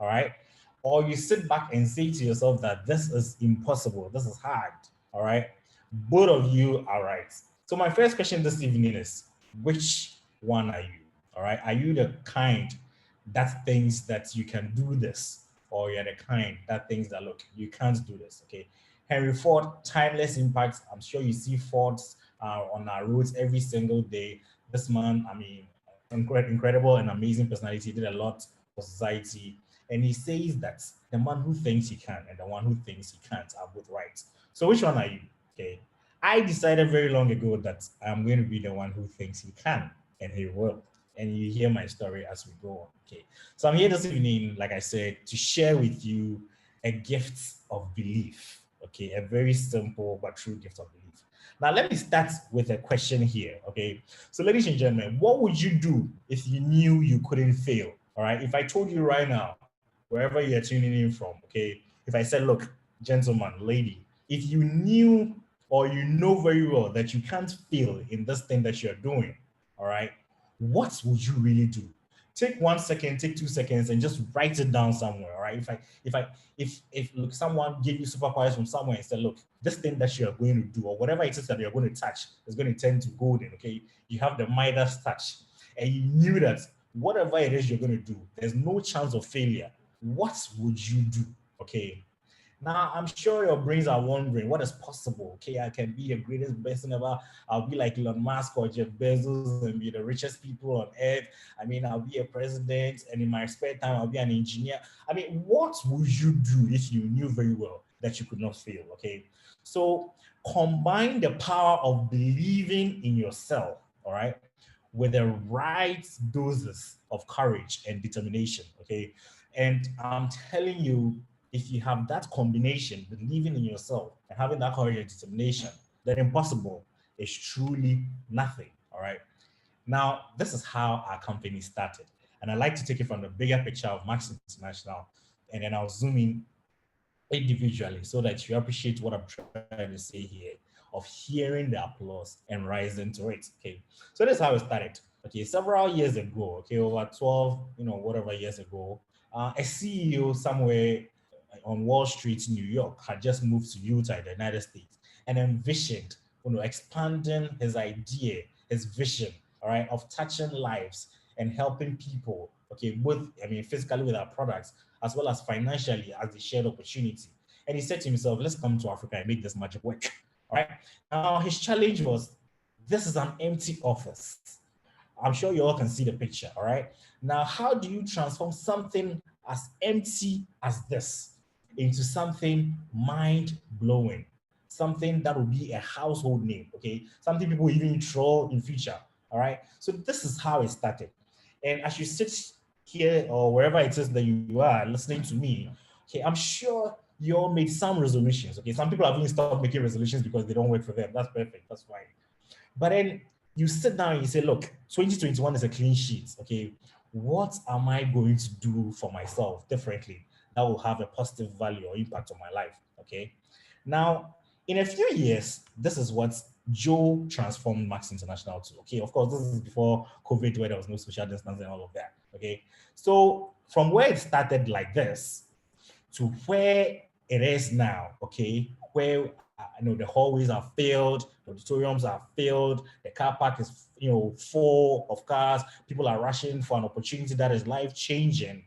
all right? Or you sit back and say to yourself that this is impossible, this is hard, all right? Both of you are right. So my first question this evening is, which one are you, all right? Are you the kind that thinks that you can do this, or you're the kind that thinks that, look, you can't do this, okay? Henry Ford, timeless impact. I'm sure you see Fords on our roads every single day. This man, I mean, incredible and amazing personality, did a lot for society. And he says that the man who thinks he can and the one who thinks he can't are both right. So which one are you? Okay. I decided very long ago that I'm going to be the one who thinks he can and he will. And you hear my story as we go on. Okay. So I'm here this evening, like I said, to share with you a gift of belief. Okay. A very simple but true gift of belief. Now, let me start with a question here. Okay. So, ladies and gentlemen, what would you do if you knew you couldn't fail? All right. If I told you right now, wherever you're tuning in from, okay, if I said, look, gentleman, lady, if you knew or you know very well that you can't fail in this thing that you're doing, all right, what would you really do? Take 1 second, take 2 seconds, and just write it down somewhere. All right. If look, someone gave you superpowers from somewhere and said, look, this thing that you are going to do, or whatever it is that you're going to touch, is going to turn to golden. Okay. You have the Midas touch, and you knew that whatever it is you're going to do, there's no chance of failure. What would you do? Okay. Now, I'm sure your brains are wondering what is possible. Okay, I can be the greatest person ever. I'll be like Elon Musk or Jeff Bezos and be the richest people on earth. I mean, I'll be a president, and in my spare time, I'll be an engineer. I mean, what would you do if you knew very well that you could not fail? Okay, so combine the power of believing in yourself, all right, with the right doses of courage and determination. Okay, and I'm telling you, if you have that combination, believing in yourself and having that courage and determination, then impossible is truly nothing. All right. Now, this is how our company started. And I like to take it from the bigger picture of Max International. And then I'll zoom in individually so that you appreciate what I'm trying to say here of hearing the applause and rising to it. Okay. So this is how it started. Okay. Several years ago, okay, over 12, whatever years ago, a CEO somewhere on Wall Street, New York, had just moved to Utah, the United States, and envisioned, expanding his idea, his vision, all right, of touching lives and helping people, okay, both, physically with our products, as well as financially as the shared opportunity. And he said to himself, let's come to Africa and make this magic work, all right? Now, his challenge was, this is an empty office. I'm sure you all can see the picture, all right? Now, how do you transform something as empty as this into something mind-blowing, something that will be a household name, okay? Something people even troll in future, all right? So this is how it started. And as you sit here or wherever it is that you are listening to me, okay, I'm sure you all made some resolutions, okay? Some people have even stopped making resolutions because they don't work for them. That's perfect, that's fine. But then you sit down and you say, look, 2021 is a clean sheet, okay? What am I going to do for myself differently that will have a positive value or impact on my life, okay? Now, in a few years, this is what Joe transformed Max International to, okay? Of course, this is before COVID, where there was no social distancing and all of that, okay? So from where it started like this to where it is now, okay, where the hallways are filled, the auditoriums are filled, the car park is full of cars, people are rushing for an opportunity that is life-changing.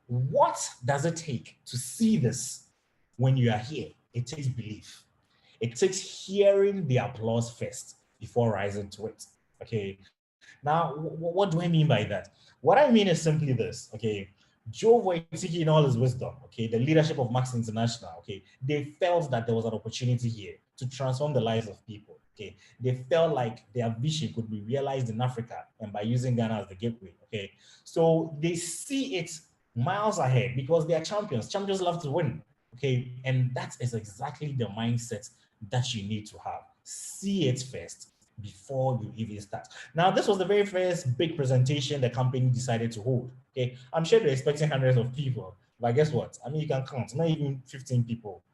What does it take to see this when you are here? It takes belief. It takes hearing the applause first before rising to it. Okay. Now, what do I mean by that? What I mean is simply this. Okay. Joe Wojcicki, in all his wisdom, okay, the leadership of Max International, okay, they felt that there was an opportunity here to transform the lives of people. Okay, they felt like their vision could be realized in Africa and by using Ghana as the gateway. Okay, so they see it miles ahead because they are champions. Champions love to win. Okay, and that is exactly the mindset that you need to have. See it first before you even start. Now, this was the very first big presentation the company decided to hold. Okay, I'm sure they're expecting hundreds of people, but guess what? You can count, not even 15 people.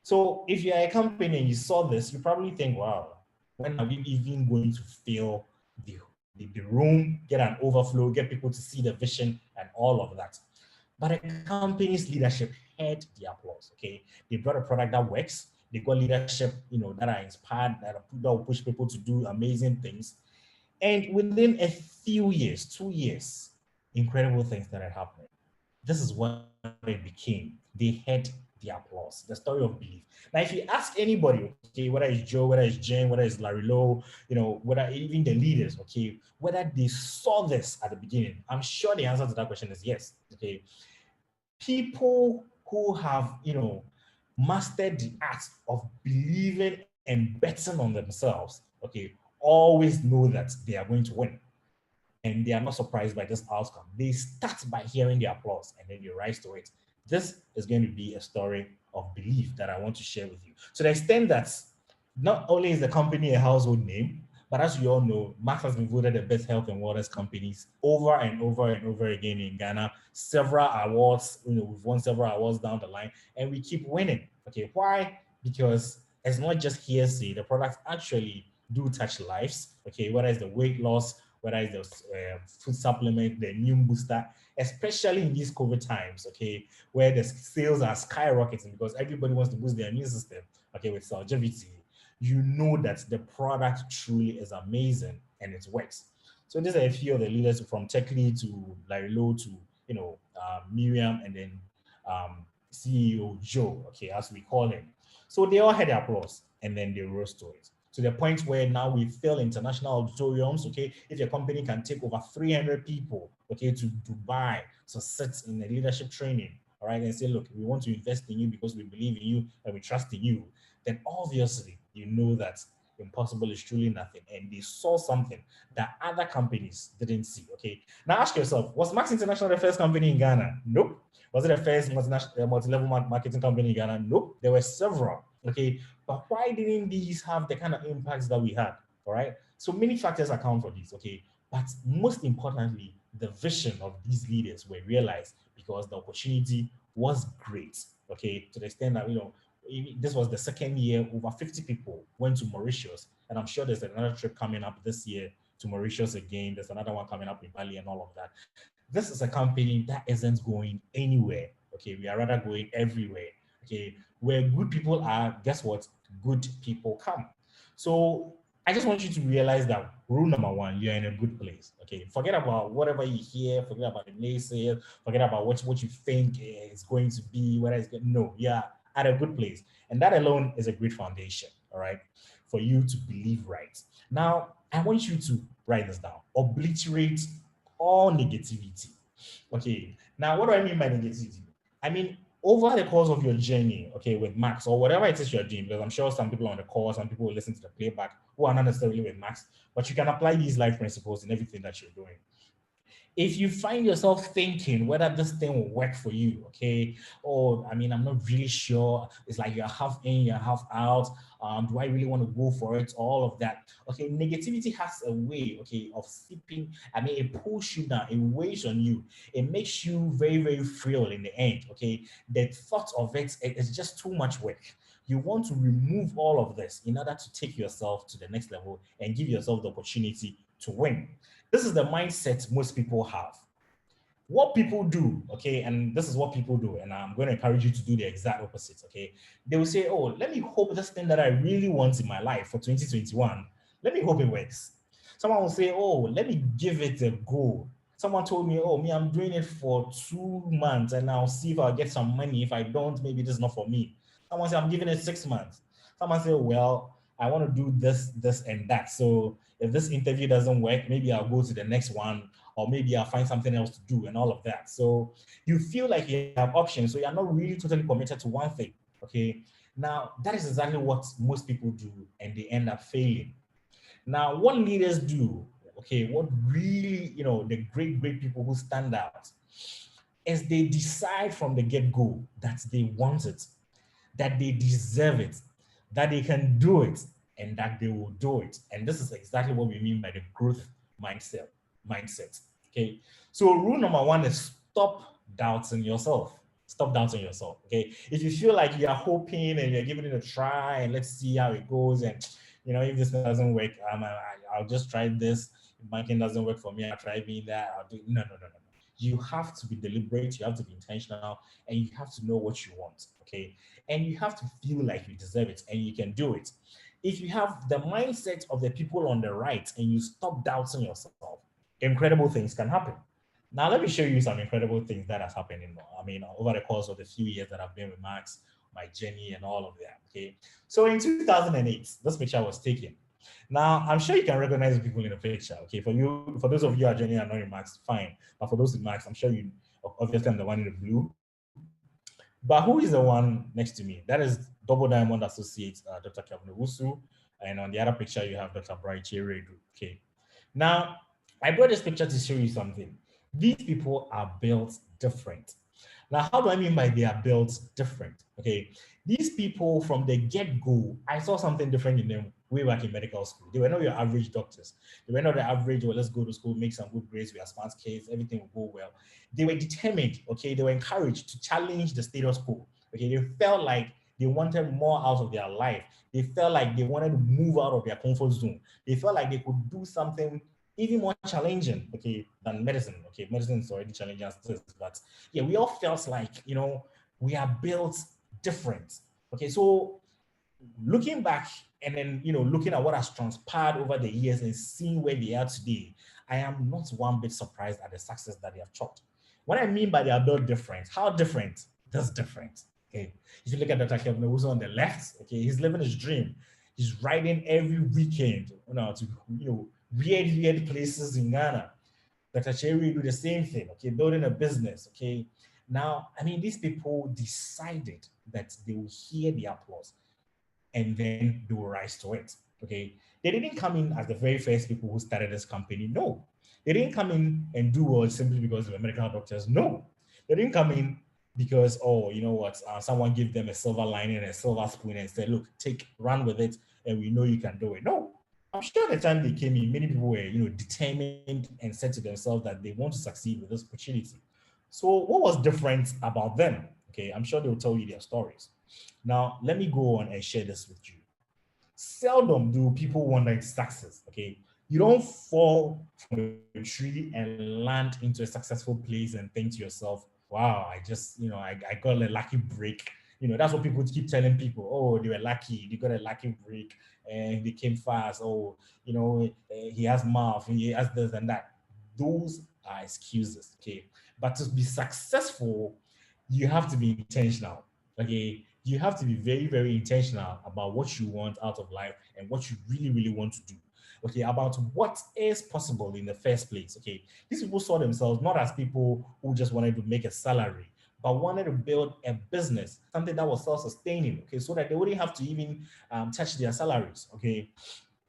So if you're a company and you saw this, you probably think, wow, when are we even going to fill the room, get an overflow, get people to see the vision and all of that? But the company's leadership had the applause. Okay, they brought a product that works. They got leadership, that are inspired, that will push people to do amazing things. And within a few years, 2 years, incredible things started happening. This is what it became. They had the applause, the story of belief. Now, if you ask anybody, okay, whether it's Joe, whether it's Jane, whether it's Larry Lowe, whether even the leaders, okay, whether they saw this at the beginning, I'm sure the answer to that question is yes. Okay. People who have, mastered the art of believing and betting on themselves, okay, always know that they are going to win. And they are not surprised by this outcome. They start by hearing the applause and then they rise to it. This is going to be a story of belief that I want to share with you. To the extent that not only is the company a household name, but as you all know, Max has been voted the best health and wellness companies over and over and over again in Ghana. Several awards, we've won several awards down the line, and we keep winning. Okay, why? Because it's not just hearsay. The products actually do touch lives. Okay, whether it's the weight loss, whether it's the food supplement, the immune booster, especially in these COVID times, okay, where the sales are skyrocketing because everybody wants to boost their immune system, okay, with longevity. You know that the product truly is amazing and it works. So these are a few of the leaders from Tech Lead to Larry Lowe to, Miriam, and then CEO Joe, okay, as we call him. So they all had the applause and then they rose to it, to the point where now we fill international auditoriums, okay? If your company can take over 300 people, okay, to Dubai to sit in a leadership training, all right, and say, look, we want to invest in you because we believe in you and we trust in you, then obviously you know that impossible is truly nothing. And they saw something that other companies didn't see, okay? Now ask yourself, was Max International the first company in Ghana? Nope. Was it the first multi-level marketing company in Ghana? Nope. There were several, okay? But why didn't these have the kind of impacts that we had? All right. So many factors account for this. Okay. But most importantly, the vision of these leaders were realized because the opportunity was great. Okay. To the extent that, this was the second year, over 50 people went to Mauritius. And I'm sure there's another trip coming up this year to Mauritius again. There's another one coming up in Bali and all of that. This is a company that isn't going anywhere. Okay. We are rather going everywhere. Okay. Where good people are, guess what? Good people come. So I just want you to realize that rule number one, you're in a good place. Okay. Forget about whatever you hear, forget about the naysayers, forget about what you think is going to be, whether it's good. No, you're at a good place. And that alone is a great foundation, all right, for you to believe right. Now, I want you to write this down. Obliterate all negativity. Okay. Now, what do I mean by negativity? I mean, over the course of your journey, okay, with Max or whatever it is you're doing, because I'm sure some people on the call, some people will listen to the playback who are not necessarily with Max, but you can apply these life principles in everything that you're doing. If you find yourself thinking whether this thing will work for you, okay, or I'm not really sure, it's like you're half in, you're half out, do I really want to go for it, all of that, okay, negativity has a way, okay, of seeping, it pulls you down, it weighs on you, it makes you very, very frail in the end, okay, the thought of it is just too much work. You want to remove all of this in order to take yourself to the next level and give yourself the opportunity to win. This is the mindset most people have. What people do, okay, and this is what people do, and I'm going to encourage you to do the exact opposite, okay? They will say, oh, let me hope this thing that I really want in my life for 2021, let me hope it works. Someone will say, oh, let me give it a go. Someone told me, oh, I'm doing it for 2 months and I'll see if I'll get some money. If I don't, maybe this is not for me. Someone said, I'm giving it 6 months. Someone said, well, I want to do this, and that. So if this interview doesn't work, maybe I'll go to the next one, or maybe I'll find something else to do and all of that. So you feel like you have options. So you're not really totally committed to one thing. Okay. Now, that is exactly what most people do, and they end up failing. Now, what leaders do, okay, what really, the great people who stand out, is they decide from the get-go that they want it, that they deserve it, that they can do it, and that they will do it. And this is exactly what we mean by the growth mindset. Okay. So rule number one is stop doubting yourself. Stop doubting yourself. Okay. If you feel like you are hoping and you're giving it a try and let's see how it goes, and if this doesn't work, I'll just try this. If banking doesn't work for me, I'll try being that. I'll do no. you have to be deliberate, you have to be intentional, and you have to know what you want, okay? And you have to feel like you deserve it and you can do it. If you have the mindset of the people on the right and you stop doubting yourself, incredible things can happen. Now, let me show you some incredible things that has happened over the course of the few years that I've been with Max, my journey and all of that, okay? So in 2008, this picture was taken. Now, I'm sure you can recognize the people in the picture, okay? For those of you who are joining and not in Max, fine. But for those in Max, I'm sure you, obviously I'm the one in the blue. But who is the one next to me? That is Double Diamond Associate, Dr. Kevin Owusu. And on the other picture, you have Dr. Bright Redu, okay? Now, I brought this picture to show you something. These people are built different. Now, how do I mean by they are built different? Okay, these people from the get-go, I saw something different in them way back in medical school. They were not your average doctors. They were not the average, well, let's go to school, make some good grades, we are smart kids, everything will go well. They were determined, okay, they were encouraged to challenge the status quo. Okay, they felt like they wanted more out of their life. They felt like they wanted to move out of their comfort zone. They felt like they could do something even more challenging, okay, than medicine. Okay, medicine is already challenging as this, but yeah, we all felt like, we are built different. Okay, so looking back and then, looking at what has transpired over the years and seeing where they are today, I am not one bit surprised at the success that they have chalked. What I mean by they are built different, how different? That's different. Okay, if you look at Dr. Kevin Owusu on the left, okay, he's living his dream. He's riding every weekend, to weird places in Ghana. Dr. Cherry do the same thing, okay, building a business, okay. Now, I mean, these people decided that they will hear the applause and then they will rise to it, okay. They didn't come in as the very first people who started this company, no. They didn't come in and do well simply because they were medical doctors, no. They didn't come in because, someone gave them a silver lining and a silver spoon and said, look, run with it, and we know you can do it. No, I'm sure the time they came in, many people were, determined and said to themselves that they want to succeed with this opportunity. So what was different about them? Okay, I'm sure they'll tell you their stories. Now, let me go on and share this with you. Seldom do people wonder in success, okay? You don't fall from a tree and land into a successful place and think to yourself, wow, I just, I got a lucky break. That's what people keep telling people. Oh, they were lucky. They got a lucky break and they came fast. Oh, he has mouth, he has this and that. Those are excuses, okay? But to be successful, you have to be intentional, okay? You have to be very, very intentional about what you want out of life and what you really, really want to do. Okay, about what is possible in the first place. Okay, these people saw themselves not as people who just wanted to make a salary, but wanted to build a business, something that was self-sustaining. Okay, so that they wouldn't have to even touch their salaries. Okay,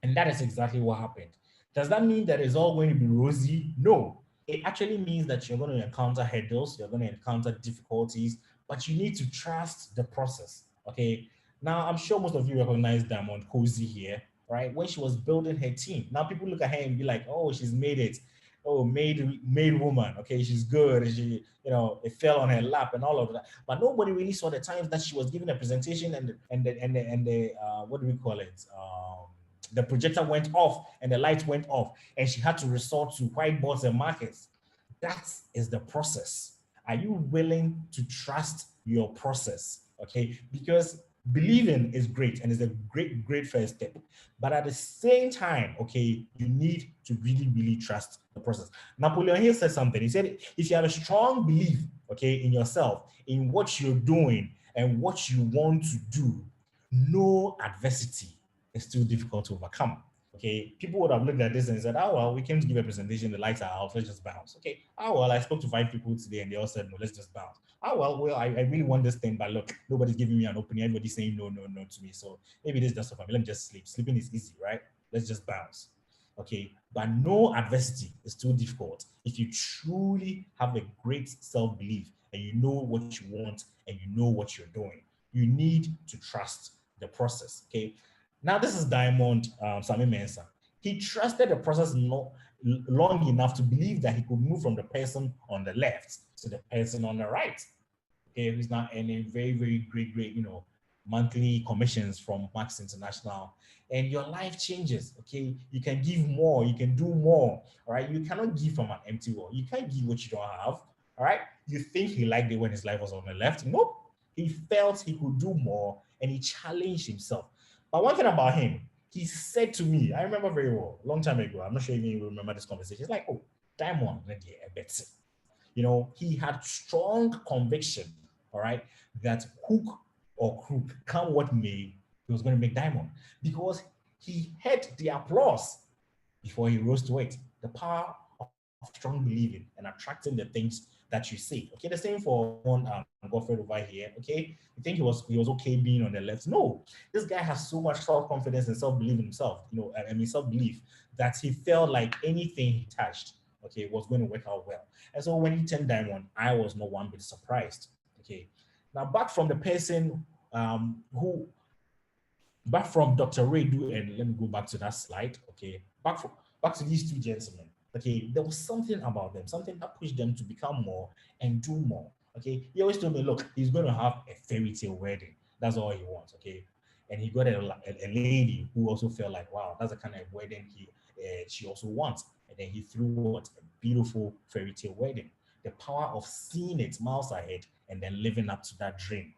and that is exactly what happened. Does that mean that it's all going to be rosy? No. It actually means that you're going to encounter hurdles, you're going to encounter difficulties, but you need to trust the process. Okay. Now, I'm sure most of you recognize Diamond Cozy here, right? When she was building her team. Now people look at her and be like, oh, she's made it. Oh, made woman. Okay, she's good. She, it fell on her lap and all of that. But nobody really saw the times that she was giving a presentation and the what do we call it? The projector went off and the light went off, and she had to resort to whiteboards and markers. That is the process. Are you willing to trust your process? Okay, because believing is great and is a great, great first step. But at the same time, okay, you need to really, really trust the process. Napoleon Hill said something. He said, if you have a strong belief, okay, in yourself, in what you're doing and what you want to do, no adversity is too difficult to overcome. Okay, people would have looked at this and said, oh, well, we came to give a presentation, the lights are out, let's just bounce. Okay, oh, well, I spoke to 5 people today and they all said, no, let's just bounce. Oh, well, I really want this thing, but look, nobody's giving me an opening, everybody's saying no, no, no to me. So maybe this is just for me, let me just sleep. Sleeping is easy, right? Let's just bounce. Okay, but no adversity is too difficult if you truly have a great self-belief and you know what you want and you know what you're doing. You need to trust the process. Okay, now this is Diamond Sami Mensah. He trusted the process long enough to believe that he could move from the person on the left to the person on the right. Okay, who's now earning very, very great, monthly commissions from Max International, and your life changes. Okay, you can give more, you can do more. All right, you cannot give from an empty wall. You can't give what you don't have. All right, you think he liked it when his life was on the left? Nope. He felt he could do more, and he challenged himself. But one thing about him, he said to me, I remember very well, a long time ago. I'm not sure if you remember this conversation. He's like, "Oh, diamond, you know, he had strong conviction, all right, that hook or crook, come what may, he was going to make diamond because he had the applause before he rose to it. The power of strong believing and attracting the things that you see. Okay, the same for one Godfrey over here. Okay, you think he was okay being on the left? No, this guy has so much self-confidence and self-belief in himself. You know, I mean self-belief that he felt like anything he touched, okay, was going to work out well. And so when he turned diamond, I was not one bit surprised. Okay, now back from the person who back from Dr. Redu, and let me go back to that slide. Okay, back to these two gentlemen. Okay, there was something about them, something that pushed them to become more and do more. Okay, he always told me, look, he's going to have a fairy tale wedding. That's all he wants. Okay, and he got a lady who also felt like, wow, that's the kind of wedding she also wants. And then he threw what a beautiful fairy tale wedding. The power of seeing it miles ahead and then living up to that dream.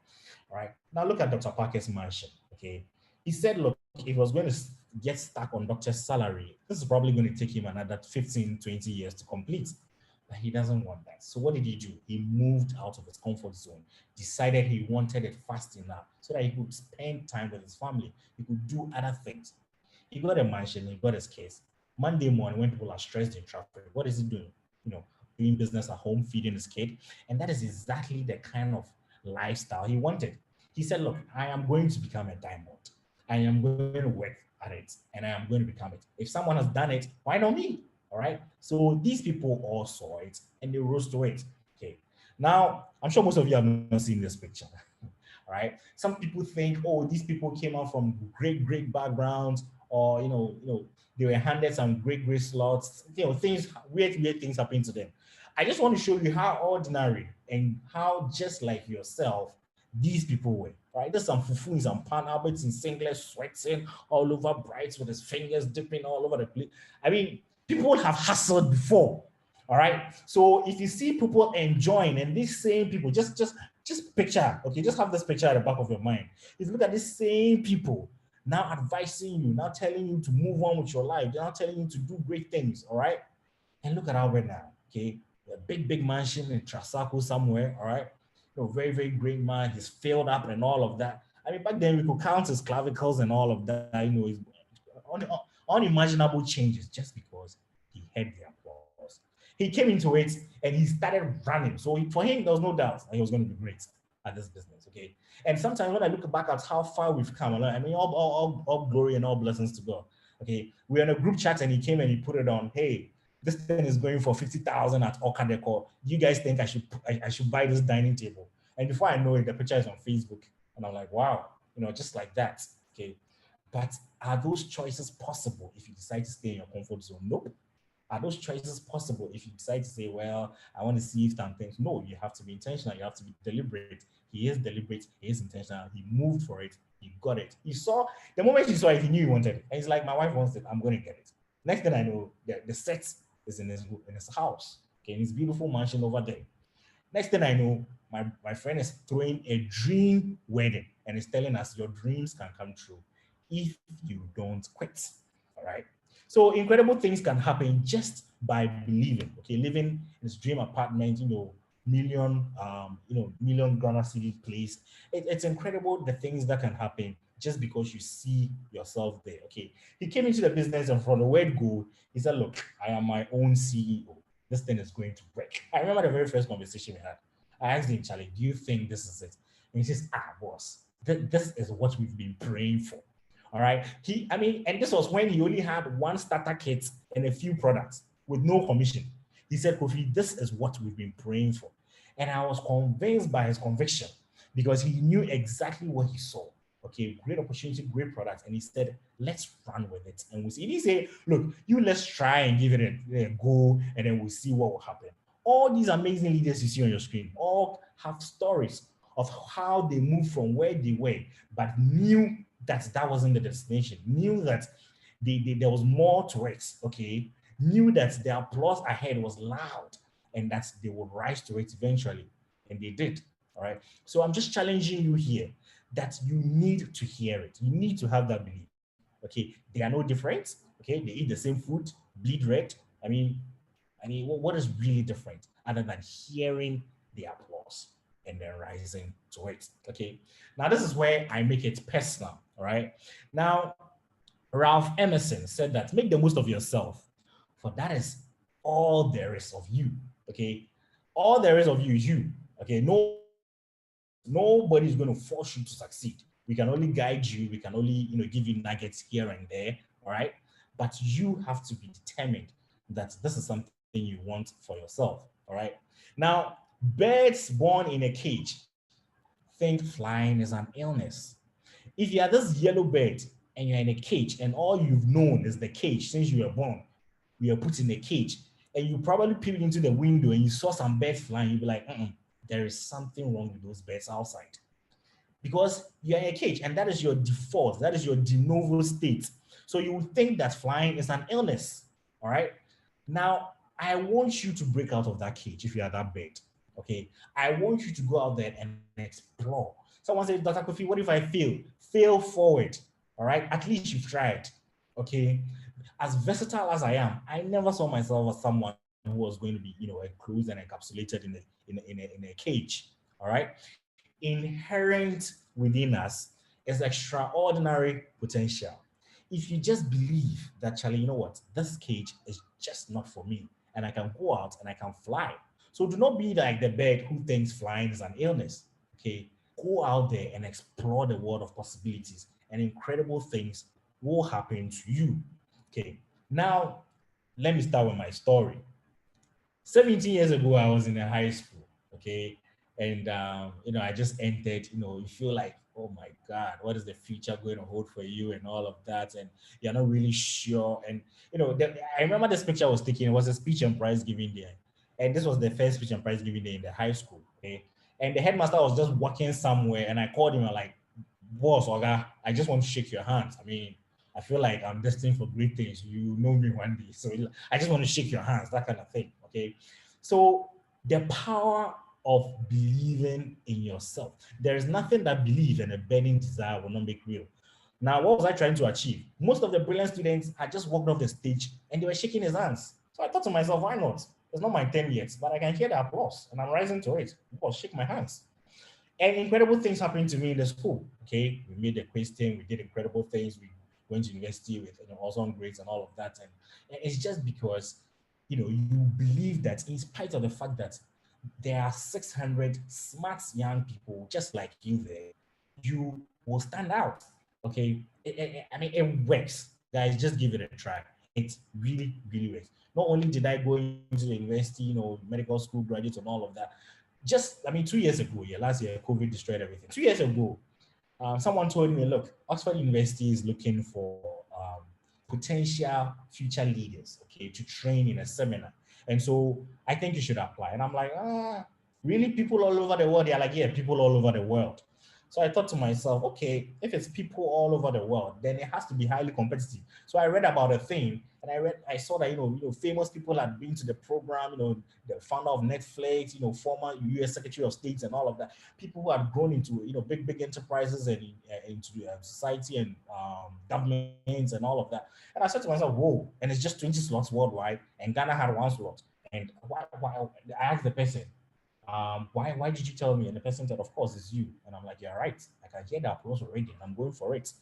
All right. Now look at Dr. Parker's mansion. Okay. He said, look, if he was going to get stuck on doctor's salary, this is probably going to take him another 15, 20 years to complete. But he doesn't want that. So what did he do? He moved out of his comfort zone, decided he wanted it fast enough so that he could spend time with his family. He could do other things. He got a mansion, he got his case. Monday morning, when people are stressed in traffic, what is he doing? You know, doing business at home, feeding his kid. And that is exactly the kind of lifestyle he wanted. He said, look, I am going to become a diamond. I am going to work at it and I am going to become it. If someone has done it, why not me? All right. So these people all saw it and they rose to it. Okay. Now, I'm sure most of you have not seen this picture. All right. Some people think, oh, these people came out from great backgrounds, or they were handed some great slots. Things, weird things happen to them. I just want to show you how ordinary and how just like yourself these people were. Right? There's some fufu in some Pan Alberts in singlet, sweating all over brights with his fingers dipping all over the place. I mean, people have hustled before. All right. So if you see people enjoying, and these same people, just picture, okay, just have this picture at the back of your mind. If you look at these same people now advising you, now telling you to move on with your life, now telling you to do great things, all right? And look at Albert now, okay? A big mansion in Trasaco somewhere, all right? Very great man. He's filled up and all of that. I mean, back then we could count his clavicles and all of that, his unimaginable changes just because he had the applause. He came into it and he started running. So for him, there was no doubt that he was going to be great at this business, okay? And sometimes when I look back at how far we've come, I mean, all glory and all blessings to God, okay? We're in a group chat and he came and he put it on, hey, this thing is going for 50,000 at Oka Decor. Do you guys think I should buy this dining table? And before I know it, the picture is on Facebook. And I'm like, wow, just like that, okay? But are those choices possible if you decide to stay in your comfort zone? Nope. Are those choices possible if you decide to say, well, I want to see if some things? No, you have to be intentional. You have to be deliberate. He is deliberate. He is intentional. He moved for it. He got it. He saw, the moment he saw it, he knew he wanted it. And he's like, my wife wants it. I'm going to get it. Next thing I know, the set is in his house, okay, in his beautiful mansion over there. Next thing I know, my friend is throwing a dream wedding and is telling us your dreams can come true if you don't quit. All right. So incredible things can happen just by believing. Okay, living in this dream apartment, million Ghana city place. It's incredible the things that can happen just because you see yourself there. Okay, he came into the business and from the word go, he said, "Look, I am my own CEO. This thing is going to break." I remember the very first conversation we had. I asked him, Charlie, do you think this is it? And he says, boss, this is what we've been praying for. All right. And this was when he only had one starter kit and a few products with no commission. He said, Kofi, this is what we've been praying for. And I was convinced by his conviction because he knew exactly what he saw. Okay, great opportunity, great product. And he said, let's run with it. And we'll see. He didn't say, look, let's try and give it a go, and then we'll see what will happen. All these amazing leaders you see on your screen all have stories of how they moved from where they were, but knew that that wasn't the destination, knew that there was more to it, okay? Knew that the applause ahead was loud and that they would rise to it eventually. And they did, all right? So I'm just challenging you here that you need to hear it. You need to have that belief, okay? They are no different, okay? They eat the same food, bleed red. What is really different other than hearing the applause and then rising to it, okay? Now, this is where I make it personal, all right? Now, Ralph Emerson said that make the most of yourself, for that is all there is of you, okay? All there is of you is you, okay? Nobody's going to force you to succeed. We can only guide you. We can only, give you nuggets here and there, all right? But you have to be determined that this is something you want for yourself, all right? Now, birds born in a cage think flying is an illness. If you are this yellow bird and you're in a cage and all you've known is the cage since you were born, you were put in a cage and you probably peeped into the window and you saw some birds flying, you'd be like, there is something wrong with those birds outside. Because you're in a cage and that is your default, that is your de novo state. So you would think that flying is an illness, all right? Now, I want you to break out of that cage if you are that bird, okay? I want you to go out there and explore. Someone said, Dr. Kofi, what if I fail? Fail forward, all right? At least you've tried, okay? As versatile as I am, I never saw myself as someone who was going to be, enclosed and encapsulated in a cage, all right? Inherent within us is extraordinary potential. If you just believe that, Charlie, you know what, this cage is just not for me, and I can go out and I can fly. So do not be like the bird who thinks flying is an illness, okay? Go out there and explore the world of possibilities, and incredible things will happen to you, okay? Now, let me start with my story. 17 years ago, I was in a high school, okay? And, I just entered, you feel like, oh my God, what is the future going to hold for you and all of that? And you're not really sure. And, I remember this picture I was taking, it was a speech and prize giving day. And this was the first speech and prize giving day in the high school, okay? And the headmaster was just walking somewhere and I called him and like, boss, Oga, I just want to shake your hands. I feel like I'm destined for great things. You know me one day. So I just want to shake your hands, that kind of thing, okay? So the power of believing in yourself. There is nothing that belief and a burning desire will not make real. Now, what was I trying to achieve? Most of the brilliant students had just walked off the stage and they were shaking his hands. So I thought to myself, why not? It's not my turn yet, but I can hear the applause and I'm rising to it. Well, shake my hands. And incredible things happened to me in the school. Okay, we made the quiz team, we did incredible things. We went to university with awesome grades and all of that. And it's just because you believe that in spite of the fact that there are 600 smart young people just like you there, you will stand out. Okay, it works, guys. Just give it a try. It really, really works. Not only did I go into the university, medical school, graduate, and all of that. 2 years ago, last year, COVID destroyed everything. 2 years ago, someone told me, look, Oxford University is looking for potential future leaders, okay, to train in a seminar. And so I think you should apply. And I'm like, really? People all over the world? They're like, yeah, people all over the world. So I thought to myself, okay, if it's people all over the world, then it has to be highly competitive. So I read about a thing and I saw that, famous people had been to the program, the founder of Netflix, former US Secretary of State and all of that, people who had grown into, big enterprises and into society and governments and all of that. And I said to myself, whoa, and it's just 20 slots worldwide and Ghana had 1 slot. And why I asked the person, why did you tell me? And the person said, of course, it's you. And I'm like, you're right. I can hear the applause already. I'm going for it.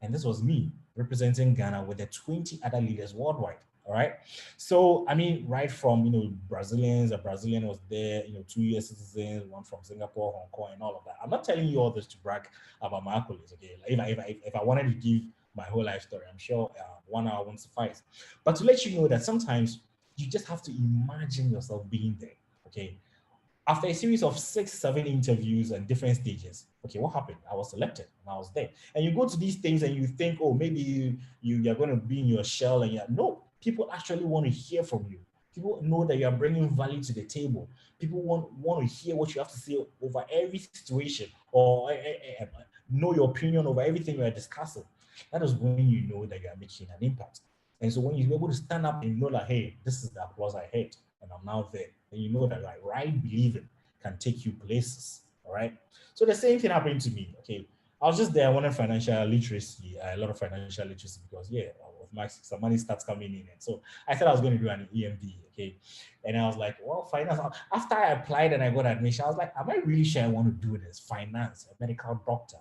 And this was me representing Ghana with the 20 other leaders worldwide. All right. So, right from, Brazilians, a Brazilian was there, 2 US citizens, one from Singapore, Hong Kong, and all of that. I'm not telling you all this to brag about my accolades. Okay. If I wanted to give my whole life story, I'm sure 1 hour won't suffice. But to let you know that sometimes you just have to imagine yourself being there. Okay. After a series of 6, 7 interviews and different stages, okay, what happened? I was selected and I was there. And you go to these things and you think, oh, maybe you're going to be in your shell and no, people actually want to hear from you. People know that you are bringing value to the table. People want to hear what you have to say over every situation, or know your opinion over everything you are discussing. That is when you know that you are making an impact. And so when you're able to stand up and know that, hey, this is the applause I had, and I'm now there, and you know that like right believing can take you places. All right. So the same thing happened to me. Okay. I was just there. I wanted financial literacy, a lot of financial literacy, because of my some money starts coming in. And so I said I was going to do an EMBA. Okay. And I was like, well, finance. After I applied and I got admission, I was like, am I really sure I want to do this? Finance, a medical doctor.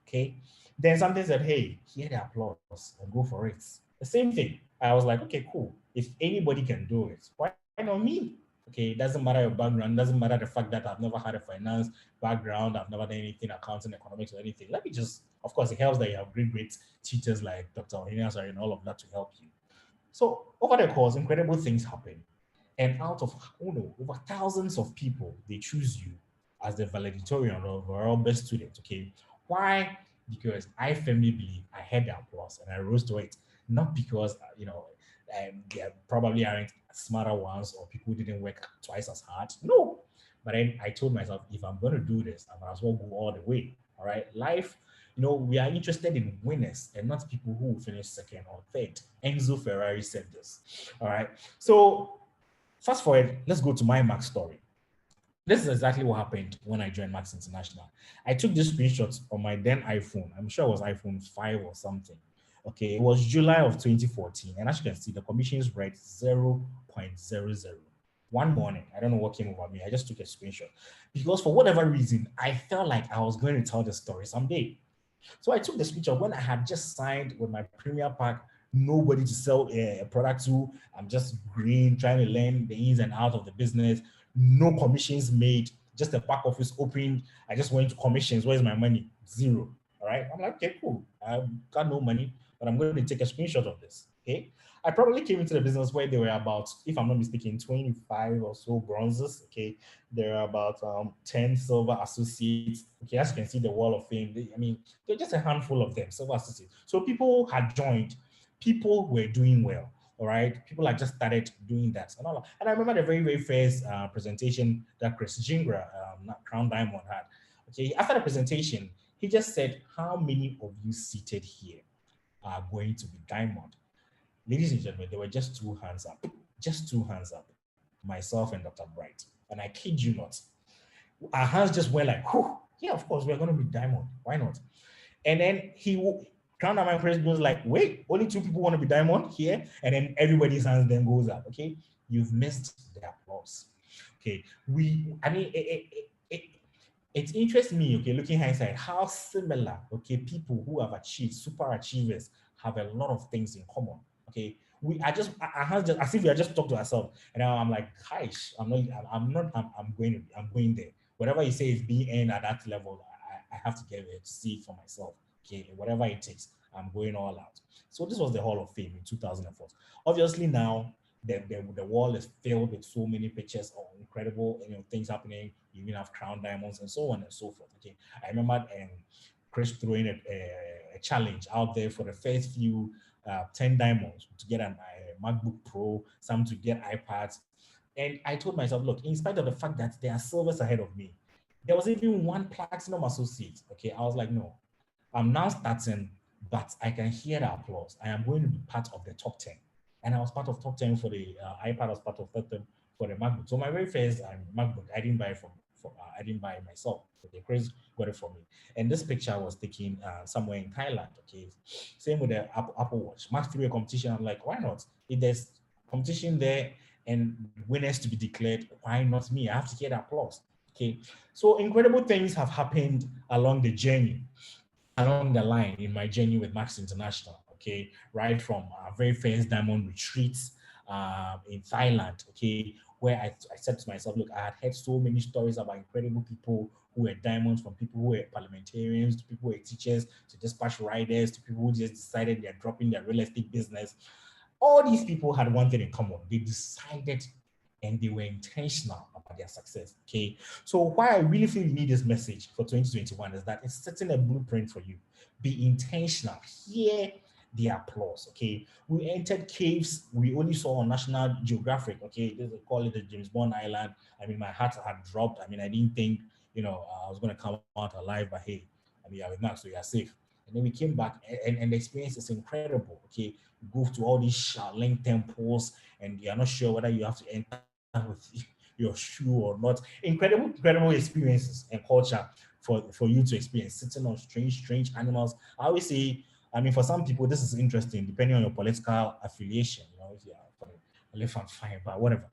Okay. Then something said, hey, hear the applause and go for it. The same thing. I was like, okay, cool. If anybody can do it, why not me? Okay, it doesn't matter your background, doesn't matter the fact that I've never had a finance background, I've never done anything, accounting, economics, or anything. Let me just, of course, it helps that you have great teachers like Dr. Onyasa and all of that to help you. So over the course, incredible things happen. And out of over thousands of people, they choose you as the valedictorian or overall best student. Okay. Why? Because I firmly believe I had the applause and I rose to it. Not because, there probably aren't smarter ones or people who didn't work twice as hard. No. But then I told myself, if I'm going to do this, I might as well go all the way. All right. Life, we are interested in winners and not people who will finish second or third. Enzo Ferrari said this. All right. So fast forward, let's go to my Max story. This is exactly what happened when I joined Max International. I took this screenshot on my then iPhone. I'm sure it was iPhone 5 or something. Okay, it was July of 2014. And as you can see, the commissions read 0.00. One morning, I don't know what came over me. I just took a screenshot because for whatever reason, I felt like I was going to tell the story someday. So I took the screenshot when I had just signed with my Premier Pack, nobody to sell a product to. I'm just green, trying to learn the ins and outs of the business. No commissions made, just a back office opened. I just went to commissions. Where's my money? Zero. All right. I'm like, okay, cool. I've got no money, but I'm going to take a screenshot of this. Okay. I probably came into the business where there were about, if I'm not mistaken, 25 or so bronzes. Okay. There are about 10 silver associates. Okay, as you can see, the wall of fame. There are just a handful of them, silver associates. So people had joined, people were doing well. All right, people had just started doing that and all. And I remember the very, very first presentation that Chris Jingra, Crown Diamond, had. Okay, after the presentation, he just said, "How many of you seated here are going to be diamond?" Ladies and gentlemen, there were just two hands up, myself and Dr. Bright. And I kid you not, our hands just went like, whew, yeah, of course, we're going to be diamond. Why not? And then Crown Diamond President goes like, wait, only two people want to be diamond here. And then everybody's hands then goes up. Okay. You've missed the applause. Okay. It interests me, okay, looking hindsight, how similar, okay, people who have achieved, super achievers, have a lot of things in common. Okay, I have just as if we are just talking to ourselves, and now I'm like, "Hish, I'm going there. Whatever you say is being earned at that level, I have to get there to see it for myself. Okay, whatever it takes, I'm going all out." So this was the Hall of Fame in 2004. Obviously now the wall is filled with so many pictures of incredible things happening. You even have crown diamonds and so on and so forth. Okay, I remember Chris throwing a challenge out there for the first few 10 diamonds to get a MacBook Pro, some to get iPads. And I told myself, look, in spite of the fact that there are silvers ahead of me, there was even one platinum associate. Okay, I was like, no, I'm now starting, but I can hear the applause. I am going to be part of the top 10. And I was part of top 10 for the iPad, I was part of top 10 for the MacBook. So my very first MacBook, I didn't buy it I didn't buy it myself. Okay, Chris got it for me. And this picture was taken somewhere in Thailand. Okay, same with the Apple Watch. Max threw a competition. I'm like, why not? If there's competition there and winners to be declared, why not me? I have to get applause. Okay, so incredible things have happened along the journey, along the line in my journey with Max International. Okay, right from our very first diamond retreats in Thailand. Okay, where I said to myself, look, I had heard so many stories about incredible people who were diamonds, from people who were parliamentarians to people who were teachers to dispatch riders to people who just decided they're dropping their real estate business. All these people had one thing in common. They decided and they were intentional about their success. Okay. So why I really feel you need this message for 2021 is that it's setting a blueprint for you. Be intentional. Hear the applause. Okay, we entered caves we only saw on National Geographic. Okay, they call it the James Bond Island. I mean, my heart had dropped. I mean, I didn't think, I was going to come out alive, but hey, I mean, you're with Max, so you're safe. And then we came back, and the experience is incredible. Okay, you go to all these Shaolin temples, and you're not sure whether you have to enter with your shoe or not. Incredible experiences and culture for you to experience, sitting on strange animals. I always say, I mean, for some people, this is interesting, depending on your political affiliation. If you're for the left, I'm fine, but whatever.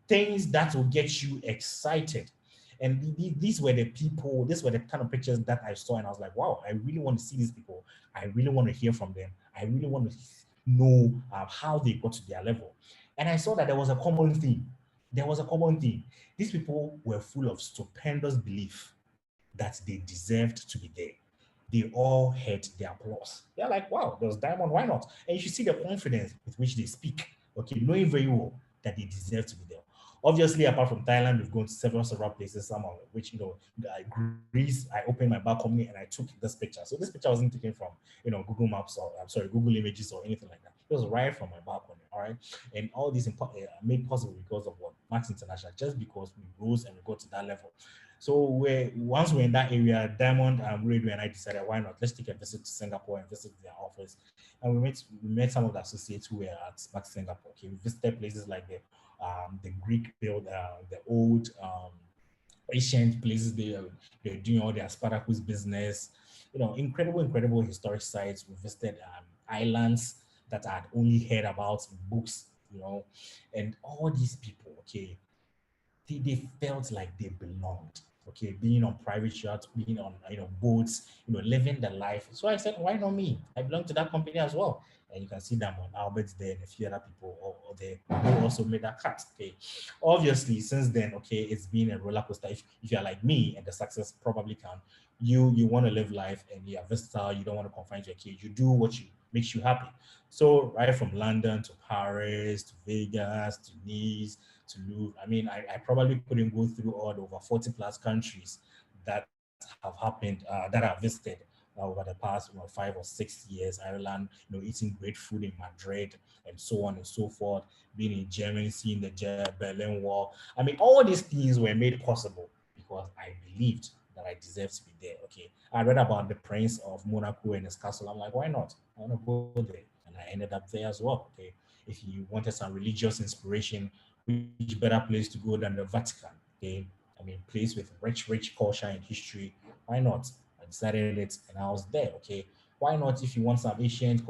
Things that will get you excited. And these were the people, these were the kind of pictures that I saw, and I was like, wow, I really want to see these people. I really want to hear from them. I really want to know how they got to their level. And I saw that there was a common theme. These people were full of stupendous belief that they deserved to be there. They all had the applause. They're like, wow, there's Diamond, why not? And you should see the confidence with which they speak, okay, knowing very well that they deserve to be there. Obviously, apart from Thailand, we've gone to several places, some of which, Greece, I opened my balcony and I took this picture. So this picture wasn't taken from, Google Maps or, Google Images or anything like that. It was right from my balcony, all right? And all these made possible because of what? Max International, just because we rose and we got to that level. So once we're in that area, Diamond, Radio, and I decided, why not? Let's take a visit to Singapore and visit their office. And we met some of the associates who were at Max Singapore. Okay, we visited places like the Greek build, the old ancient places. They're doing all their Spartacus business. Incredible historic sites. We visited islands that I had only heard about in books. And all these people, okay, they felt like they belonged. Okay, being on private yachts, being on boats, living the life. So I said, why not me? I belong to that company as well. And you can see them on Albert's there and a few other people or there who also made that cut. Okay, obviously since then, okay, it's been a roller coaster. If you're like me, and the success probably can, you want to live life and you're versatile. You don't want to confine to your cage. You do what makes you happy. So right from London to Paris to Vegas to Nice to Louvre. I mean, I probably couldn't go through all the over 40 plus countries that have happened, that I've visited over the past 5 or 6 years. Ireland, eating great food in Madrid and so on and so forth. Being in Germany, seeing the Berlin Wall. I mean, all these things were made possible because I believed that I deserved to be there. Okay, I read about the Prince of Monaco and his castle. I'm like, why not? I want to go there, and I ended up there as well. Okay, if you wanted some religious inspiration, which better place to go than the Vatican? Okay, I mean, place with rich culture and history. Why not? I decided it, and I was there. Okay, why not? If you want some ancient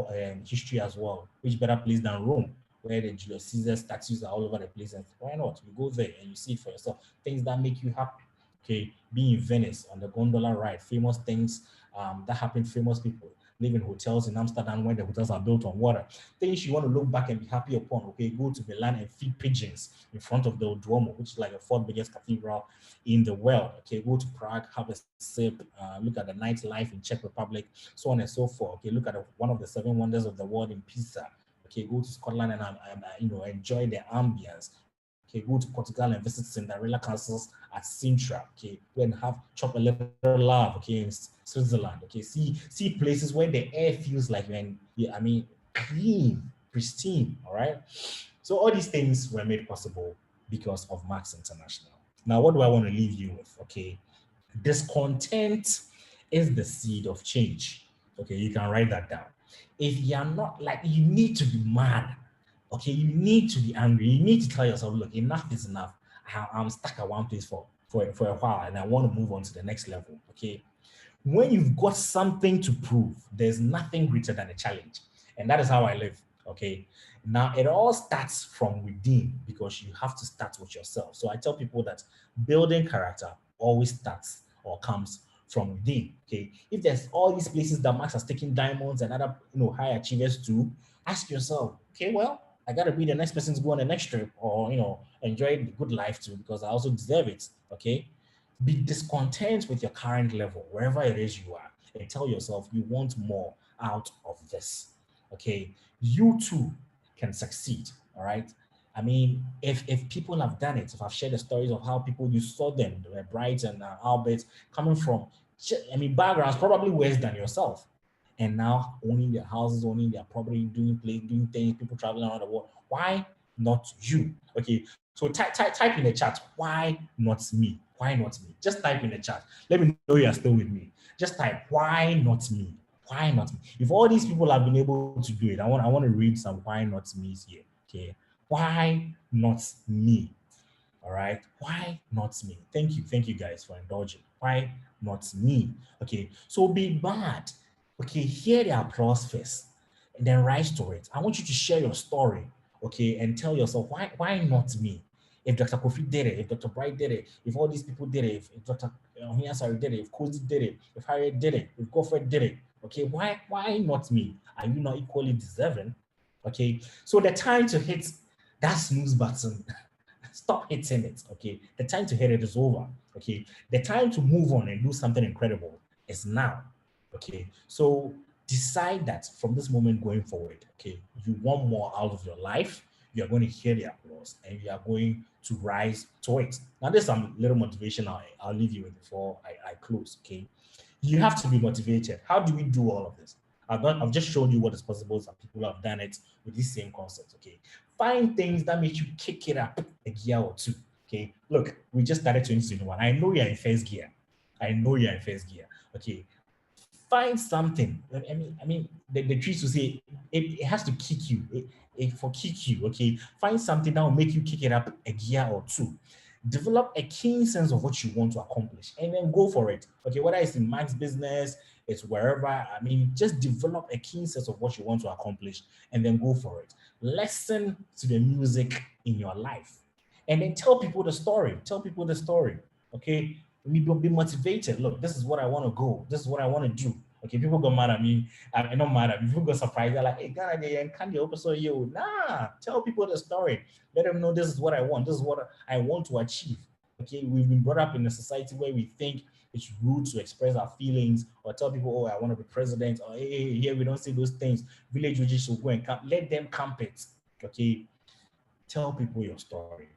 history as well, which better place than Rome, where the Julius Caesar statues are all over the place? And why not? You go there and you see it for yourself. Things that make you happy. Okay, being in Venice on the gondola ride, famous things that happen, famous people live in hotels in Amsterdam when the hotels are built on water. Things you want to look back and be happy upon. Okay, go to Milan and feed pigeons in front of the Duomo, which is like the fourth biggest cathedral in the world. Okay, go to Prague, have a sip, look at the nightlife in Czech Republic, so on and so forth. Okay, look at one of the 7 wonders of the world in Pisa. Okay, go to Scotland and enjoy the ambience. Okay, go to Portugal and visit Cinderella castles at Sintra. Okay, go and chop a little love. Okay, in Switzerland. Okay, see places where the air feels like clean, pristine. All right. So all these things were made possible because of Max International. Now, what do I want to leave you with? Okay, discontent is the seed of change. Okay, you can write that down. If you're not you need to be mad. Okay, you need to be angry. You need to tell yourself, look, enough is enough. I'm stuck at one place for a while and I want to move on to the next level. Okay. When you've got something to prove, there's nothing greater than a challenge. And that is how I live. Okay. Now it all starts from within because you have to start with yourself. So I tell people that building character always starts or comes from within. Okay. If there's all these places that Max has taken diamonds and other high achievers to, ask yourself, okay, well, I got to be the next person to go on the next trip or, enjoy the good life too, because I also deserve it. Okay. Be discontent with your current level, wherever it is you are, and tell yourself you want more out of this. Okay. You too can succeed. All right. I mean, if people have done it, if I've shared the stories of how people you saw them, Bright and Albert, coming from, backgrounds probably worse than yourself. and now owning their houses, owning their property, doing things, people traveling around the world. Why not you? Okay, so type in the chat, why not me? Why not me? Just type in the chat. Let me know you are still with me. Just type, why not me? Why not me? If all these people have been able to do it, I want to read some why not me's here. Okay, why not me? All right, why not me? Thank you guys for indulging. Why not me? Okay, so be bad. Okay, hear the applause first, and then rise to it. I want you to share your story, okay, and tell yourself why not me? If Dr. Kofi did it, if Dr. Bright did it, if all these people did it, if Dr. Hinyasari did it, if Cozy did it, if Harriet did it, if Godfred did it, okay, why not me? Are you not equally deserving? Okay, so the time to hit that snooze button, stop hitting it. Okay, the time to hit it is over. Okay, the time to move on and do something incredible is now. Okay, so decide that from this moment going forward, okay, you want more out of your life. You are going to hear the applause and you are going to rise to it. Now, there's some little motivation I'll leave you with before I close. Okay, you have to be motivated. How do we do all of this? I've just showed you what is possible. Some people have done it with this same concept. Okay, find things that make you kick it up a gear or two. Okay, look, we just started 2021. I know you're in first gear. I know you're in first gear. Okay, find something. I mean, the trees will say it has to kick you. For kick you. Okay, find something that will make you kick it up a gear or two. Develop a keen sense of what you want to accomplish, and then go for it. Okay, whether it's in Max business, it's wherever. I mean, just develop a keen sense of what you want to accomplish, and then go for it. Listen to the music in your life, and then tell people the story. Tell people the story. Okay, be motivated. Look, this is what I want to go. This is what I want to do. Okay, people got mad at me. I'm not mad at me. People got surprised. They're like, hey, Ghana, can't you open so you? Nah, tell people the story. Let them know this is what I want. This is what I want to achieve. Okay, we've been brought up in a society where we think it's rude to express our feelings or tell people, oh, I want to be president, or hey, here we don't say those things. Village witches should go and camp. Let them camp it. Okay, tell people your story.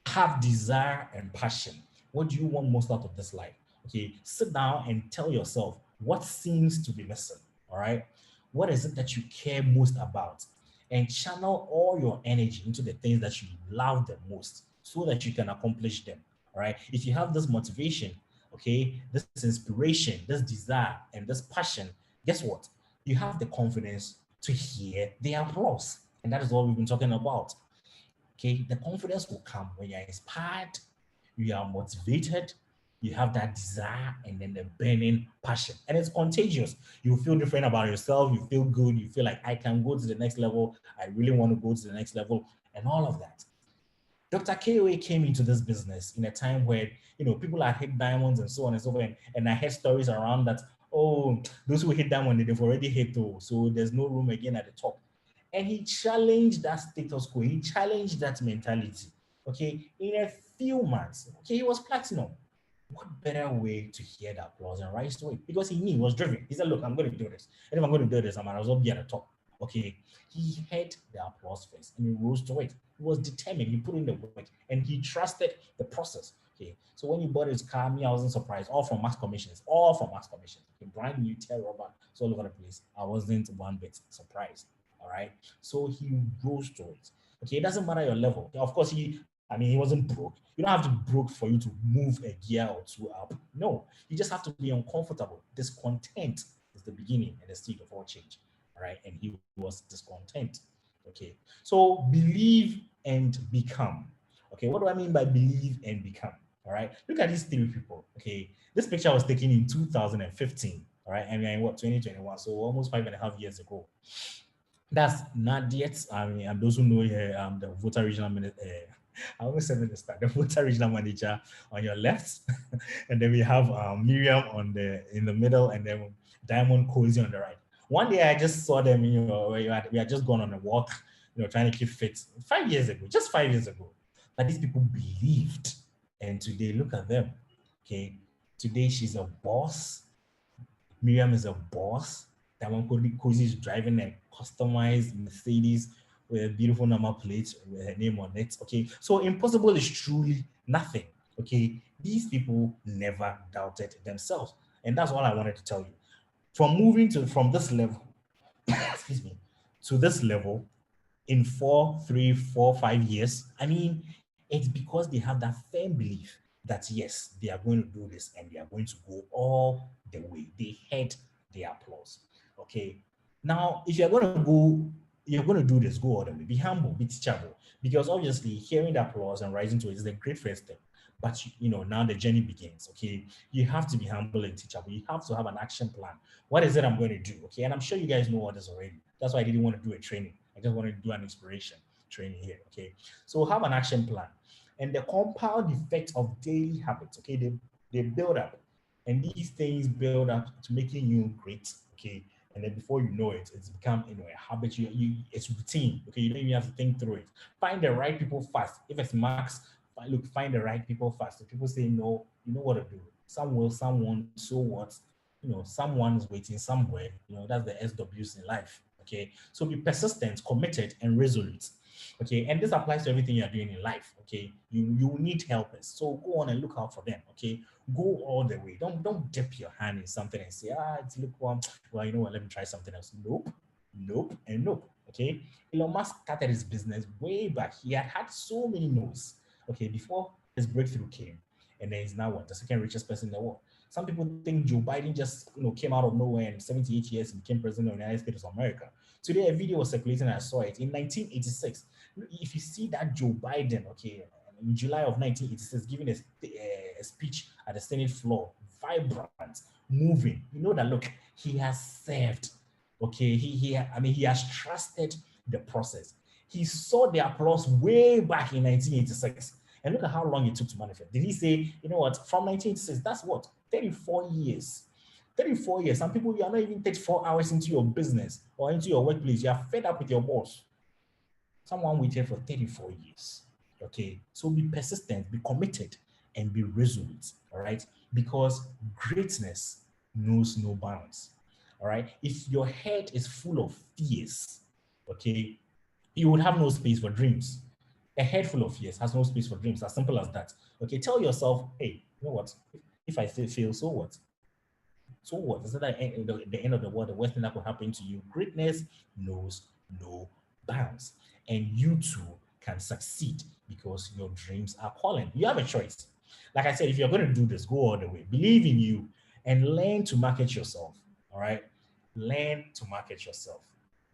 Have desire and passion. What do you want most out of this life? Okay, sit down and tell yourself what seems to be missing. All right, what is it that you care most about? And channel all your energy into the things that you love the most so that you can accomplish them. All right, if you have this motivation, okay, this inspiration, this desire, and this passion, guess what? You have the confidence to hear the applause. And that is what we've been talking about. Okay, the confidence will come when you're inspired, you are motivated, you have that desire, and then the burning passion. And it's contagious. You feel different about yourself, you feel good, you feel like I can go to the next level, I really want to go to the next level, and all of that. Dr. KOA came into this business in a time where people had hit diamonds and so on and so forth. And I heard stories around that, oh, those who hit diamond, they've already hit though, so there's no room again at the top. And he challenged that status quo. He challenged that mentality. Okay, in a few months, okay, he was platinum. What better way to hear the applause and rise to it? Because he knew he was driven. He said, look, I'm going to do this. And if I'm going to do this, I might as well be at the top. Okay, he heard the applause first and he rose to it. He was determined. He put in the work and he trusted the process. Okay, so when he bought his car, me, I wasn't surprised. All from mass commissions. All from mass commissions. Okay, brand new tail rubber, so all over the place. I wasn't one bit surprised. All right, so he rose to it. Okay, it doesn't matter your level. Of course, he wasn't broke. You don't have to be broke for you to move a gear or two up. No, you just have to be uncomfortable. Discontent is the beginning and the seed of all change. All right, and he was discontent. Okay, so believe and become. Okay, what do I mean by believe and become? All right, look at these three people. Okay, this picture was taken in 2015. All right, and we're in 2021, so almost 5.5 years ago. That's not yet. Those who know here, the voter regional minister. I always say minister, the voter regional manager on your left, and then we have Miriam in the middle, and then Diamond Cozy on the right. One day I just saw them. We had just gone on a walk, trying to keep fit. 5 years ago, just 5 years ago, but these people believed, and today look at them. Okay, today she's a boss. Miriam is a boss. Diamond Cozy is driving a customized Mercedes with a beautiful number plate with her name on it. Okay, so impossible is truly nothing. Okay, these people never doubted themselves, and that's all I wanted to tell you. from moving from this level, excuse me, to this level in 4, 3, 4, 5 years, I mean, it's because they have that firm belief that yes, they are going to do this and they are going to go all the way. They had the applause. Okay. Now, if you're going to go, you're going to do this, go all the way. Be humble, be teachable. Because obviously, hearing the applause and rising to it is a great first step. But now the journey begins. Okay. You have to be humble and teachable. You have to have an action plan. What is it I'm going to do? Okay. And I'm sure you guys know all this already. That's why I didn't want to do a training. I just wanted to do an inspiration training here. Okay. So have an action plan. And the compound effect of daily habits, okay, they build up. And these things build up to making you great. Okay. And then before you know it, it's become a habit. It's routine. Okay, you don't even have to think through it. Find the right people fast. If it's max, find the right people fast. If people say no, you know what to do. Some will, some won't. So what? Someone's waiting somewhere. That's the SWs in life. Okay, so be persistent, committed, and resolute. Okay, and this applies to everything you're doing in life. Okay, you need helpers, so go on and look out for them. Okay, go all the way. Don't dip your hand in something and say, it's lukewarm. Well, you know what? Let me try something else. Nope, nope, and nope. Okay, Elon Musk started his business way back. He had so many no's. Okay, before his breakthrough came, and then he's now what, the second richest person in the world. Some people think Joe Biden just came out of nowhere and 78 years and became president of the United States of America. Today, a video was circulating, and I saw it in 1986. If you see that Joe Biden, okay, in July of 1986, giving a speech at the Senate floor, vibrant, moving, you know that look, he has served. Okay, he has trusted the process. He saw the applause way back in 1986. And look at how long it took to manifest. Did he say, you know what, from 1986, that's what, 34 years. 34 years. Some people, you are not even 34 hours into your business or into your workplace. You are fed up with your boss. Someone waited for 34 years. Okay. So be persistent, be committed, and be resolute. All right. Because greatness knows no bounds. All right. If your head is full of fears, okay, you would have no space for dreams. A head full of fears has no space for dreams. As simple as that. Okay. Tell yourself, hey, you know what? If I fail, so what? So what? Is it the end of the world? The worst thing that could happen to you? Greatness knows no bounds. And you too can succeed because your dreams are calling. You have a choice. Like I said, if you're going to do this, go all the way. Believe in you and learn to market yourself. All right. Learn to market yourself.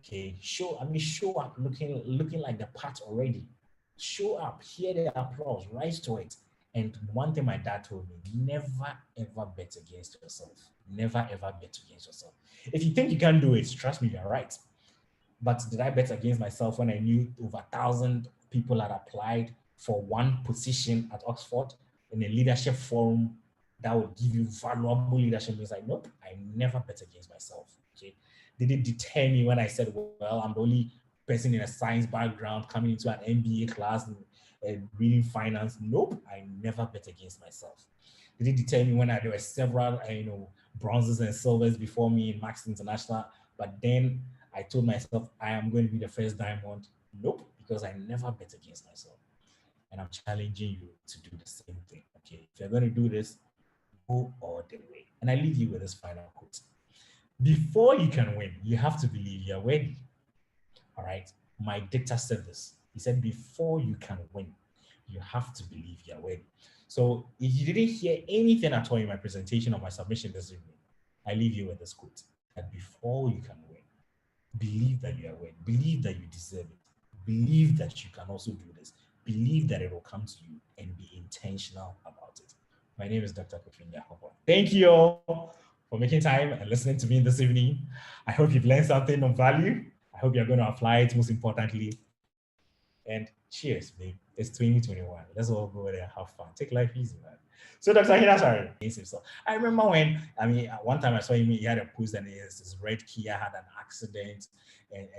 Okay. Show up looking like the part already. Show up, hear the applause, rise to it. And one thing my dad told me, never ever bet against yourself. Never ever bet against yourself. If you think you can't do it, trust me, you're right. But did I bet against myself when I knew over 1,000 people had applied for one position at Oxford in a leadership forum that would give you valuable leadership? It's like, nope, I never bet against myself. Okay. Did it deter me when I said, well, I'm the only person in a science background coming into an MBA class and reading finance? Nope, I never bet against myself. Did it deter me when there were several, bronzes and silvers before me in Max International? But then I told myself I am going to be the first diamond. Nope, because I never bet against myself. And I'm challenging you to do the same thing. Okay, if you're going to do this, go all the way. And I leave you with this final quote. Before you can win, you have to believe you're worthy. All right. My dictator said this. He said, before you can win, you have to believe you're worthy. So if you didn't hear anything at all in my presentation or my submission this evening, I leave you with this quote, that before you can win, believe that you are worthy, believe that you deserve it, believe that you can also do this, believe that it will come to you, and be intentional about it. My name is Dr. Kofi Nyarko-Pong. Thank you all for making time and listening to me this evening. I hope you've learned something of value. I hope you're going to apply it, most importantly. And cheers, babe. It's 2021. Let's all go there and have fun. Take life easy, man. So Dr. Hinasari, I remember when, one time I saw him, he had a post and his red Kia had an accident. And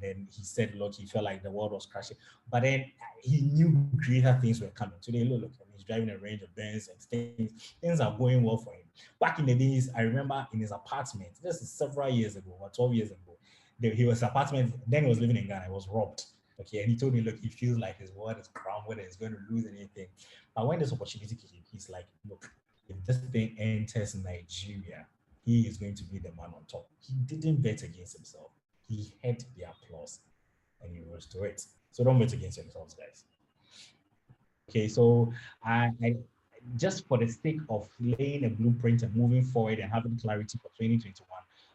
then he said, look, he felt like the world was crashing. But then he knew greater things were coming. Today, look, he's driving a range of Benz and things are going well for him. Back in the days, I remember in his apartment, this is several years ago, or 12 years ago, he was apartment, then he was living in Ghana, he was robbed. Okay, and he told me, look, he feels like his world is crowned, whether he's going to lose anything. But when this opportunity came, he's like, look, if this thing enters Nigeria, he is going to be the man on top. He didn't bet against himself. He had the applause and he rose to it. So don't bet against yourselves, guys. Okay, so I just for the sake of laying a blueprint and moving forward and having clarity for 2021,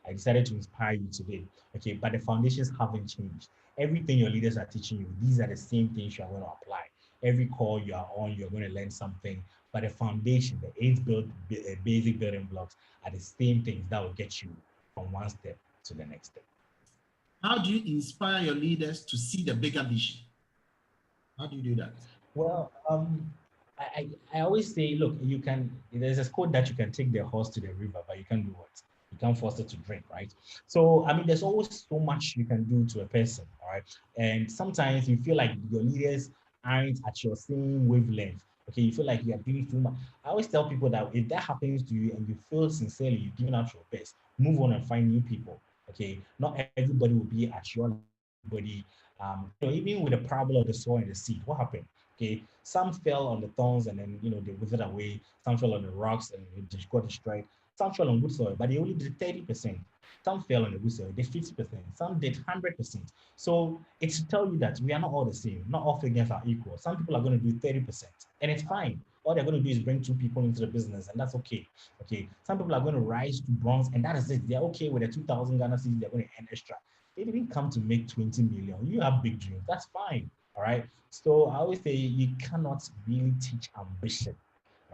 I decided to inspire you today. Okay, but the foundations haven't changed. Everything your leaders are teaching you, these are the same things you are going to apply. Every call you are on, you're going to learn something. But the foundation, the basic building blocks are the same things that will get you from one step to the next step. How do you inspire your leaders to see the bigger vision? How do you do that? Well, I always say, look, you can, there's a quote that you can take the horse to the river, but you can't do what? You can't force it to drink, right? So, I mean, there's always so much you can do to a person, all right? And sometimes you feel like your leaders aren't at your same wavelength. Okay, you feel like you are doing too much. I always tell people that if that happens to you and you feel sincerely you're giving out your best, move on and find new people. Okay, not everybody will be at your level. Everybody, even with the parable of the soil and the seed, what happened? Okay, some fell on the thorns and then they withered away. Some fell on the rocks and they got destroyed. Some fell on good soil, but they only did 30%. Some fell on the good soil, they 50%. Some did 100%. So it's to tell you that we are not all the same. Not all figures are equal. Some people are going to do 30%, and it's fine. All they're going to do is bring two people into the business, and that's okay. Okay. Some people are going to rise to bronze, and that is it. They're okay with the 2,000 Ghana cedis. They're going to earn extra. They didn't come to make 20 million. You have big dreams. That's fine. All right. So I always say you cannot really teach ambition,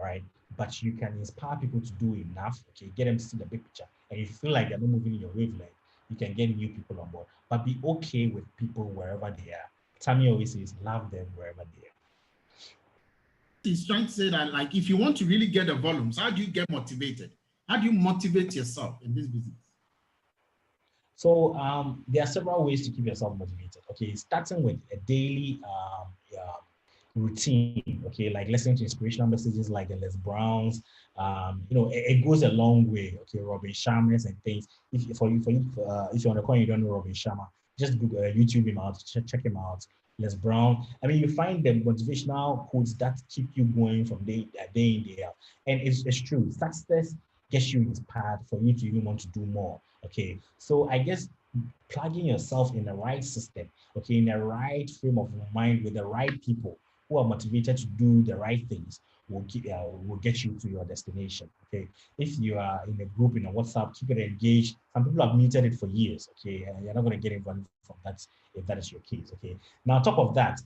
right? But you can inspire people to do enough, okay, get them to see the big picture. And if you feel like they're not moving in your wavelength, you can get new people on board. But be okay with people wherever they are. Tammy always says, love them wherever they are. He's trying to say that, like, if you want to really get the volumes, how do you get motivated? How do you motivate yourself in this business? So there are several ways to keep yourself motivated. Okay, starting with a daily routine. Okay, like listening to inspirational messages like the Les Browns. It goes a long way. Okay, Robin Sharma's and things. If you're on the call and you don't know Robin Sharma, just Google YouTube him out, check him out. Les Brown. I mean, you find the motivational quotes that keep you going from day in, day out. And it's true. Success gets you inspired for you to even want to do more. Okay. So I guess plugging yourself in the right system, okay, in the right frame of mind with the right people who are motivated to do the right things will get you to your destination. Okay. If you are in a group in a WhatsApp, keep it engaged. Some people have muted it for years. Okay. And you're not going to get anyone from that if that is your case. Okay. Now, on top of that,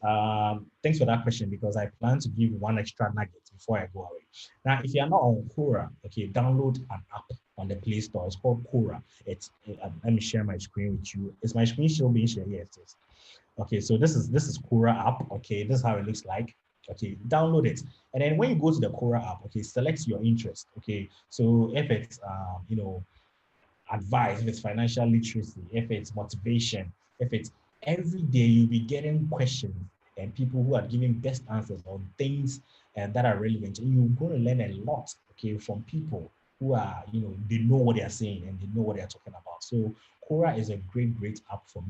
thanks for that question because I plan to give one extra nugget before I go away. Now, if you're not on Quora, okay, download an app on the Play Store. It's called Quora. Let me share my screen with you. Is my screen still being shared? Yes, it is. Okay, so this is Quora app. Okay, this is how it looks like. Okay, download it, and then when you go to the Quora app, okay, select your interest. Okay, so if it's advice, if it's financial literacy, if it's motivation, if it's every day you'll be getting questions and people who are giving best answers on things that are relevant, and you're going to learn a lot, okay, from people who are, they know what they are saying and they know what they are talking about. So Quora is a great app for me.